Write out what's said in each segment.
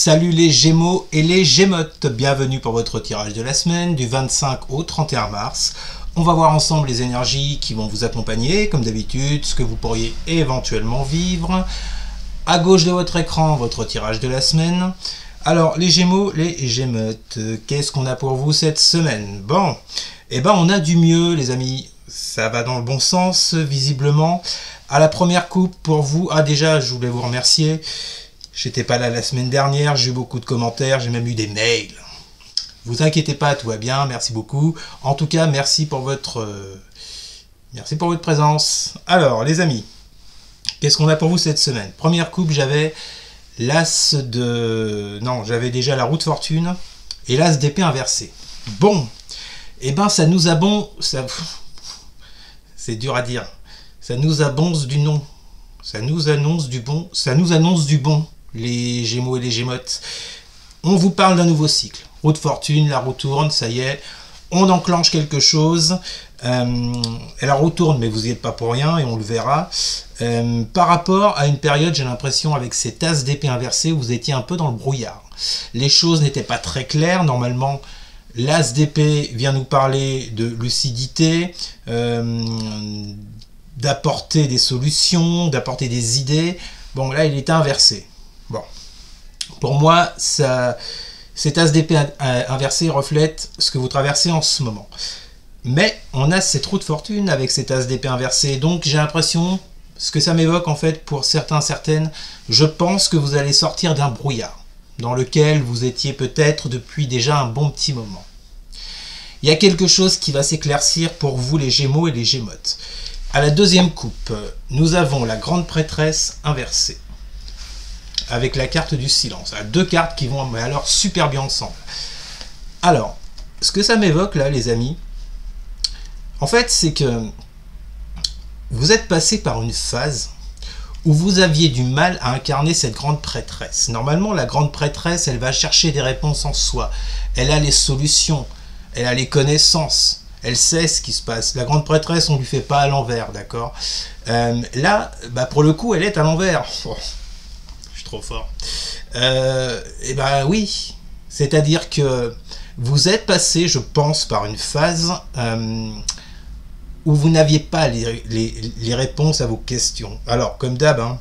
Salut les Gémeaux et les Gémotes, bienvenue pour votre tirage de la semaine du 25 au 31 mars. On va voir ensemble les énergies qui vont vous accompagner, comme d'habitude, ce que vous pourriez éventuellement vivre. À gauche de votre écran, votre tirage de la semaine. Alors, les Gémeaux, les Gémotes, qu'est-ce qu'on a pour vous cette semaine? Bon, eh ben on a du mieux les amis, ça va dans le bon sens, visiblement. À la première coupe pour vous, déjà je voulais vous remercier. J'étais pas là la semaine dernière, j'ai eu beaucoup de commentaires, j'ai même eu des mails. Vous inquiétez pas, tout va bien, merci beaucoup. En tout cas, merci pour votre présence. Alors, les amis, qu'est-ce qu'on a pour vous cette semaine? Première coupe, j'avais l'as de... Non, j'avais déjà la roue de fortune et l'as d'épée inversé. Bon, et ben ça nous a bon... Ça... C'est dur à dire. Ça nous abonce du nom. Ça nous annonce du bon. Ça nous annonce du bon. Les Gémeaux et les Gémotes. On vous parle d'un nouveau cycle. Roue de fortune, la roue tourne, ça y est. On enclenche quelque chose. La roue tourne, mais vous n'y êtes pas pour rien, et on le verra. Par rapport à une période, j'ai l'impression, avec cette as d'épée inversée, vous étiez un peu dans le brouillard. Les choses n'étaient pas très claires. Normalement, l'as d'épée vient nous parler de lucidité, d'apporter des solutions, d'apporter des idées. Bon, là, il est inversé. Bon, pour moi, cet as d'épée inversé reflète ce que vous traversez en ce moment. Mais on a cette roue de fortune avec cet as d'épée inversé. Donc, j'ai l'impression, ce que ça m'évoque, en fait, pour certains, certaines, je pense que vous allez sortir d'un brouillard dans lequel vous étiez peut-être depuis déjà un bon petit moment. Il y a quelque chose qui va s'éclaircir pour vous, les Gémeaux et les Gémotes. À la deuxième coupe, nous avons la grande prêtresse inversée, avec la carte du silence. Deux cartes qui vont alors super bien ensemble. Alors, ce que ça m'évoque là, les amis, en fait, c'est que vous êtes passé par une phase où vous aviez du mal à incarner cette grande prêtresse. Normalement, la grande prêtresse, elle va chercher des réponses en soi. Elle a les solutions, elle a les connaissances. Elle sait ce qui se passe. La grande prêtresse, on ne lui fait pas à l'envers, d'accord? Là, pour le coup, elle est à l'envers. Oh, je suis trop fort. Oui. C'est-à-dire que vous êtes passé, je pense, par une phase où vous n'aviez pas les réponses à vos questions. Alors, comme d'hab,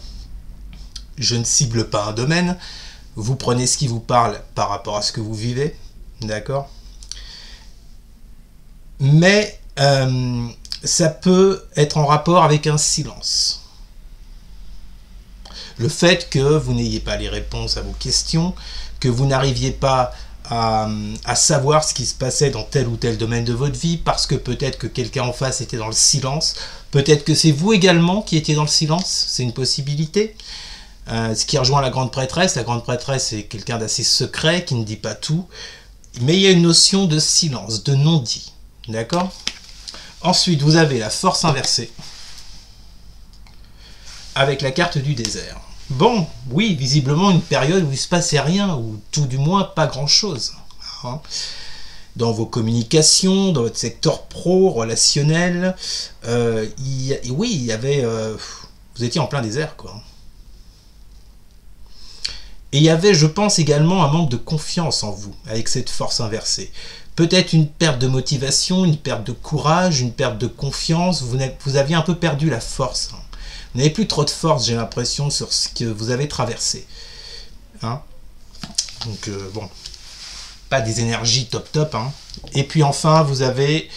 je ne cible pas un domaine. Vous prenez ce qui vous parle par rapport à ce que vous vivez, d'accord? Mais ça peut être en rapport avec un silence. Le fait que vous n'ayez pas les réponses à vos questions, que vous n'arriviez pas à savoir ce qui se passait dans tel ou tel domaine de votre vie, parce que peut-être que quelqu'un en face était dans le silence, peut-être que c'est vous également qui étiez dans le silence, c'est une possibilité. Ce qui rejoint la grande prêtresse c'est quelqu'un d'assez secret, qui ne dit pas tout, mais il y a une notion de silence, de non-dit. D'accord? Ensuite, vous avez la force inversée avec la carte du désert. Bon, oui, visiblement une période où il ne se passait rien, ou tout du moins pas grand-chose. Dans vos communications, dans votre secteur pro, relationnel, il y avait... vous étiez en plein désert, quoi. Et il y avait, je pense, également un manque de confiance en vous, avec cette force inversée. Peut-être une perte de motivation, une perte de courage, une perte de confiance. Vous aviez un peu perdu la force. Vous n'avez plus trop de force, j'ai l'impression, sur ce que vous avez traversé. Donc, bon, pas des énergies top. Et puis enfin, vous avez,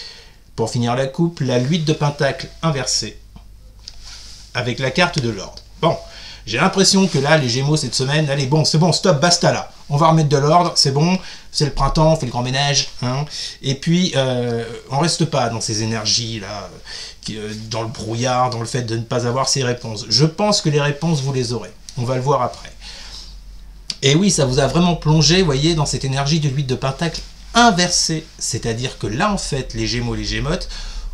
pour finir la coupe, la 8 de pentacle inversée, avec la carte de l'ordre. Bon, j'ai l'impression que là, les Gémeaux, cette semaine, allez, bon, c'est bon, stop, basta là. On va remettre de l'ordre, c'est bon, c'est le printemps, on fait le grand ménage. Et puis, on reste pas dans ces énergies-là, dans le brouillard, dans le fait de ne pas avoir ces réponses. Je pense que les réponses, vous les aurez. On va le voir après. Et oui, ça vous a vraiment plongé, vous voyez, dans cette énergie de 8 de pentacle inversée. C'est-à-dire que là, en fait, les Gémeaux, les Gémotes,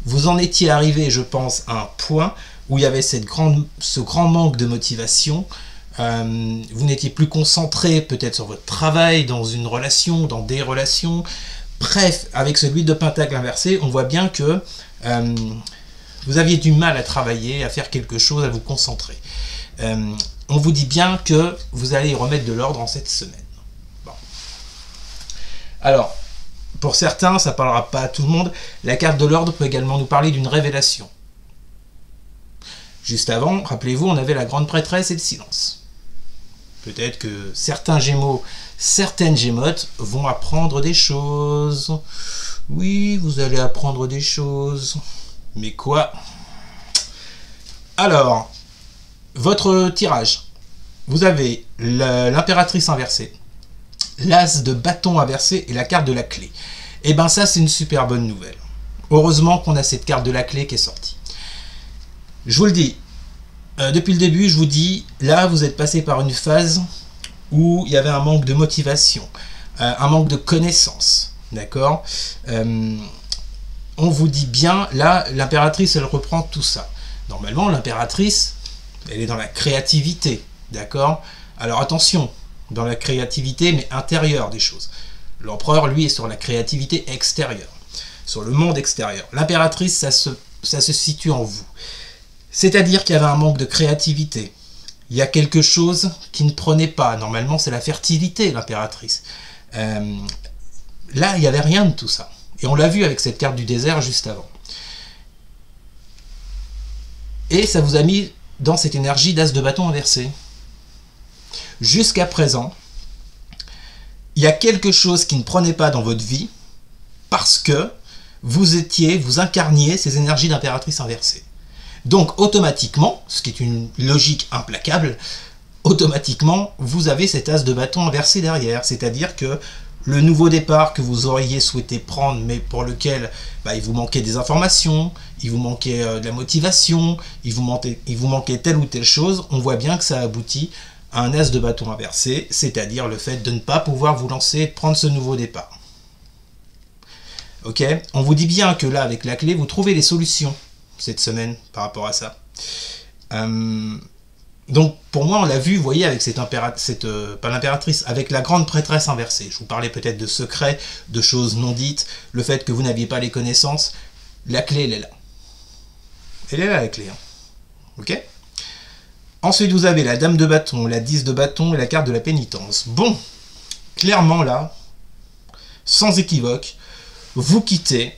vous en étiez arrivé, je pense, à un point où il y avait ce grand manque de motivation. Vous n'étiez plus concentré peut-être sur votre travail, dans une relation, dans des relations. Bref, avec ce 8 de pentacle inversé, on voit bien que vous aviez du mal à travailler, à faire quelque chose, à vous concentrer. On vous dit bien que vous allez y remettre de l'ordre en cette semaine. Alors, pour certains, ça ne parlera pas à tout le monde, la carte de l'ordre peut également nous parler d'une révélation. Juste avant, rappelez-vous, on avait la grande prêtresse et le silence. Peut-être que certains Gémeaux, certaines Gémotes vont apprendre des choses. Oui, vous allez apprendre des choses. Mais quoi? Alors, votre tirage. Vous avez l'impératrice inversée, l'as de bâton inversé et la carte de la clé. Et bien ça, c'est une super bonne nouvelle. Heureusement qu'on a cette carte de la clé qui est sortie. Je vous le dis, depuis le début, je vous dis, là, vous êtes passé par une phase où il y avait un manque de motivation, un manque de connaissances, d'accord? On vous dit bien, là, l'impératrice, elle reprend tout ça. Normalement, l'impératrice, elle est dans la créativité, d'accord? Alors attention, dans la créativité, mais intérieure des choses. L'empereur, lui, est sur la créativité extérieure, sur le monde extérieur. L'impératrice, ça se situe en vous. C'est-à-dire qu'il y avait un manque de créativité. Il y a quelque chose qui ne prenait pas. Normalement, c'est la fertilité, l'impératrice. Là, il n'y avait rien de tout ça. Et on l'a vu avec cette carte du désert juste avant. Et ça vous a mis dans cette énergie d'as de bâton inversé. Jusqu'à présent, il y a quelque chose qui ne prenait pas dans votre vie parce que vous incarniez ces énergies d'impératrice inversée. Donc automatiquement, ce qui est une logique implacable, automatiquement vous avez cet as de bâton inversé derrière, c'est-à-dire que le nouveau départ que vous auriez souhaité prendre, mais pour lequel il vous manquait des informations, il vous manquait de la motivation, il vous manquait telle ou telle chose, on voit bien que ça aboutit à un as de bâton inversé, c'est-à-dire le fait de ne pas pouvoir vous lancer et de prendre ce nouveau départ. Ok, on vous dit bien que là, avec la clé, vous trouvez les solutions cette semaine par rapport à ça. Donc pour moi, on l'a vu, vous voyez, avec pas l'impératrice, avec la grande prêtresse inversée. Je vous parlais peut-être de secrets, de choses non dites, le fait que vous n'aviez pas les connaissances. La clé, elle est là. Elle est là, la clé. Hein. Ok. Ensuite, vous avez la dame de bâton, la 10 de bâton et la carte de la pénitence. Bon, clairement là, sans équivoque, vous quittez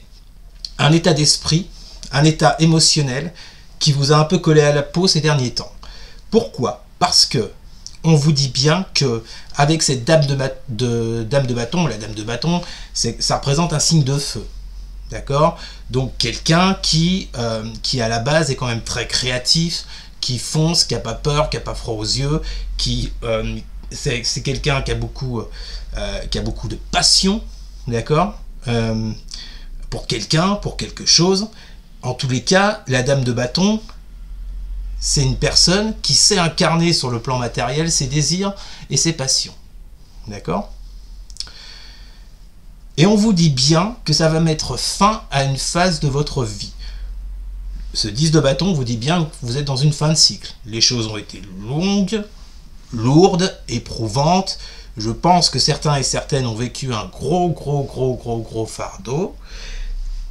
un état d'esprit, un état émotionnel qui vous a un peu collé à la peau ces derniers temps. Pourquoi? Parce que on vous dit bien que avec cette dame de bâton, la dame de bâton, ça représente un signe de feu. D'accord? Donc quelqu'un qui à la base est quand même très créatif, qui fonce, qui n'a pas peur, qui n'a pas froid aux yeux, c'est quelqu'un qui a beaucoup de passion, d'accord? Pour quelqu'un, pour quelque chose. En tous les cas, la dame de bâton, c'est une personne qui sait incarner sur le plan matériel ses désirs et ses passions. D'accord? Et on vous dit bien que ça va mettre fin à une phase de votre vie. Ce 10 de bâton vous dit bien que vous êtes dans une fin de cycle. Les choses ont été longues, lourdes, éprouvantes. Je pense que certains et certaines ont vécu un gros fardeau.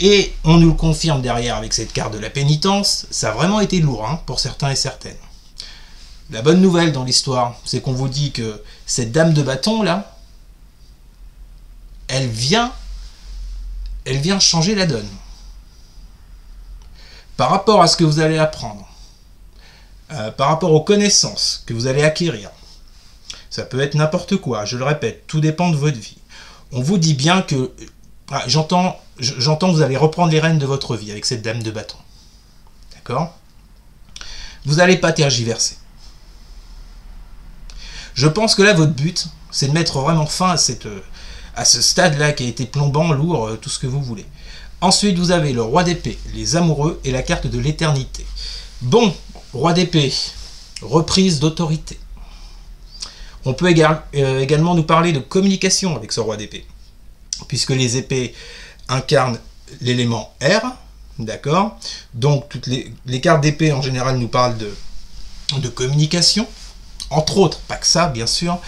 Et on nous le confirme derrière avec cette carte de la pénitence, ça a vraiment été lourd pour certains et certaines. La bonne nouvelle dans l'histoire, c'est qu'on vous dit que cette dame de bâton là, elle vient changer la donne. Par rapport à ce que vous allez apprendre, par rapport aux connaissances que vous allez acquérir, ça peut être n'importe quoi, je le répète, tout dépend de votre vie. On vous dit bien que, j'entends que vous allez reprendre les rênes de votre vie avec cette dame de bâton. D'accord? Vous n'allez pas tergiverser. Je pense que là, votre but, c'est de mettre vraiment fin à ce stade-là qui a été plombant, lourd, tout ce que vous voulez. Ensuite, vous avez le roi d'épée, les amoureux et la carte de l'éternité. Bon, roi d'épée, reprise d'autorité. On peut également nous parler de communication avec ce roi d'épée, puisque les épées incarnent l'élément R, d'accord? Donc, toutes les cartes d'épée, en général, nous parlent de communication, entre autres, pas que ça, bien sûr.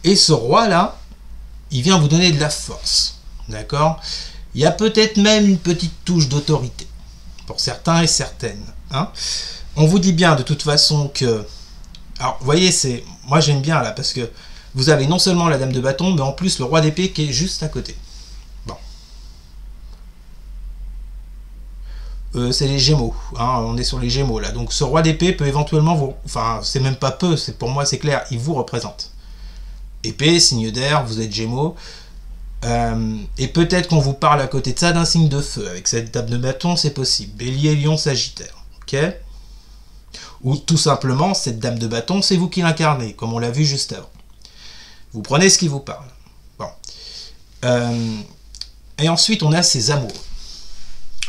Et ce roi-là, il vient vous donner de la force, d'accord? Il y a peut-être même une petite touche d'autorité, pour certains et certaines. On vous dit bien, de toute façon, que... Alors, vous voyez, moi j'aime bien, là, parce que vous avez non seulement la dame de bâton, mais en plus le roi d'épée qui est juste à côté. c'est les Gémeaux, hein, on est sur les Gémeaux là. Donc ce roi d'épée peut éventuellement vous... Enfin, c'est même pas peu, pour moi c'est clair, il vous représente. Épée, signe d'air, vous êtes Gémeaux. Et peut-être qu'on vous parle à côté de ça d'un signe de feu. Avec cette table de bâton, c'est possible. Bélier, Lion, Sagittaire. Ok? Ou tout simplement, cette dame de bâton, c'est vous qui l'incarnez, comme on l'a vu juste avant. Vous prenez ce qui vous parle. Bon. Et ensuite, on a ces amoureux.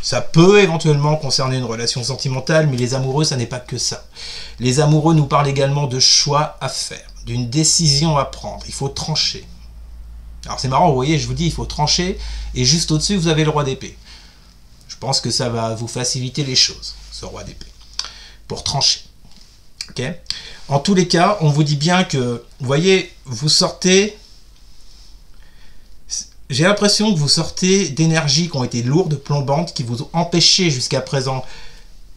Ça peut éventuellement concerner une relation sentimentale, mais les amoureux, ça n'est pas que ça. Les amoureux nous parlent également de choix à faire, d'une décision à prendre. Il faut trancher. Alors c'est marrant, vous voyez, je vous dis, il faut trancher, et juste au-dessus, vous avez le roi d'épée. Je pense que ça va vous faciliter les choses, ce roi d'épée, pour trancher. Okay. En tous les cas, on vous dit bien que, vous voyez, vous sortez... J'ai l'impression que vous sortez d'énergies qui ont été lourdes, plombantes, qui vous ont empêché jusqu'à présent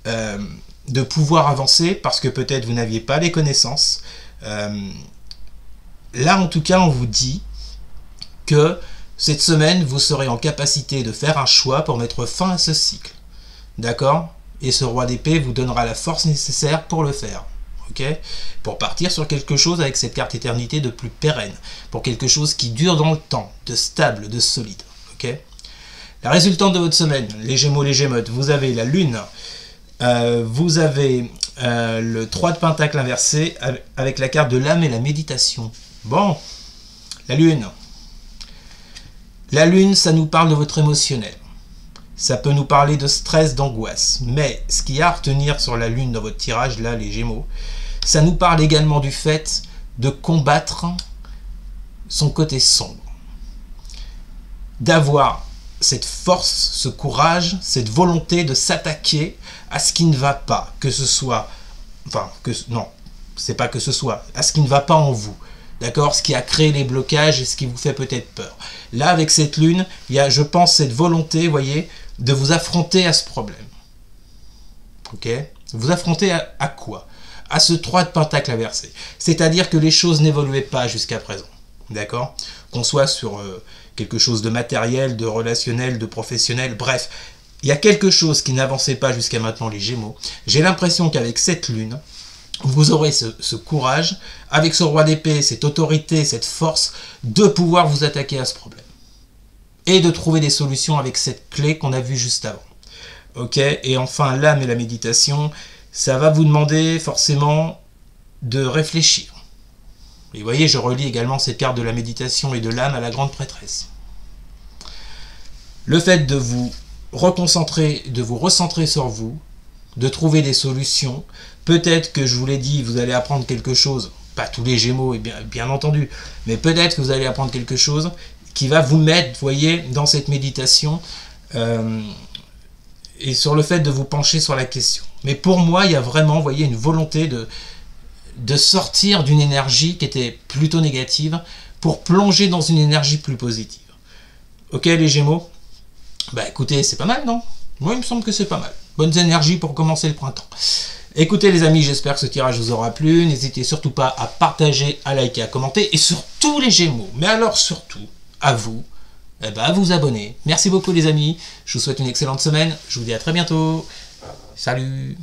de pouvoir avancer, parce que peut-être vous n'aviez pas les connaissances. Là, en tout cas, on vous dit que cette semaine, vous serez en capacité de faire un choix pour mettre fin à ce cycle. D'accord? Et ce roi d'épée vous donnera la force nécessaire pour le faire. Okay, pour partir sur quelque chose avec cette carte éternité de plus pérenne, pour quelque chose qui dure dans le temps, de stable, de solide. Okay. La résultante de votre semaine, les Gémeaux, les Gémeutes, vous avez la Lune, vous avez le 3 de Pentacle inversé avec la carte de l'âme et la méditation. Bon, la Lune. La Lune, ça nous parle de votre émotionnel. Ça peut nous parler de stress, d'angoisse. Mais ce qu'il y a à retenir sur la Lune dans votre tirage, là, les Gémeaux, ça nous parle également du fait de combattre son côté sombre. D'avoir cette force, ce courage, cette volonté de s'attaquer à ce qui ne va pas. Que ce soit... Enfin, non, c'est pas que ce soit. À ce qui ne va pas en vous. D'accord? Ce qui a créé les blocages et ce qui vous fait peut-être peur. Là, avec cette Lune, il y a, je pense, cette volonté, vous voyez, de vous affronter à ce problème. Ok? Vous affronter à quoi? À ce 3 de Pentacle inversé. C'est-à-dire que les choses n'évoluaient pas jusqu'à présent. D'accord? Qu'on soit sur quelque chose de matériel, de relationnel, de professionnel, bref. Il y a quelque chose qui n'avançait pas jusqu'à maintenant, les Gémeaux. J'ai l'impression qu'avec cette Lune, vous aurez ce courage, avec ce roi d'épée, cette autorité, cette force, de pouvoir vous attaquer à ce problème. Et de trouver des solutions avec cette clé qu'on a vue juste avant. Ok? Et enfin, l'âme et la méditation, ça va vous demander forcément de réfléchir. Et vous voyez, je relie également cette carte de la méditation et de l'âme à la grande prêtresse. Le fait de vous reconcentrer, de vous recentrer sur vous, de trouver des solutions. Peut-être que, je vous l'ai dit, vous allez apprendre quelque chose, pas tous les Gémeaux, bien entendu, mais peut-être que vous allez apprendre quelque chose qui va vous mettre, vous voyez, dans cette méditation et sur le fait de vous pencher sur la question. Mais pour moi, il y a vraiment, vous voyez, une volonté de sortir d'une énergie qui était plutôt négative pour plonger dans une énergie plus positive. Ok, les Gémeaux? Bah écoutez, c'est pas mal, non? Moi, il me semble que c'est pas mal. Bonnes énergies pour commencer le printemps. Écoutez les amis, j'espère que ce tirage vous aura plu. N'hésitez surtout pas à partager, à liker, à commenter. Et surtout les Gémeaux, mais alors surtout, à vous, à vous abonner. Merci beaucoup les amis. Je vous souhaite une excellente semaine. Je vous dis à très bientôt. Salut!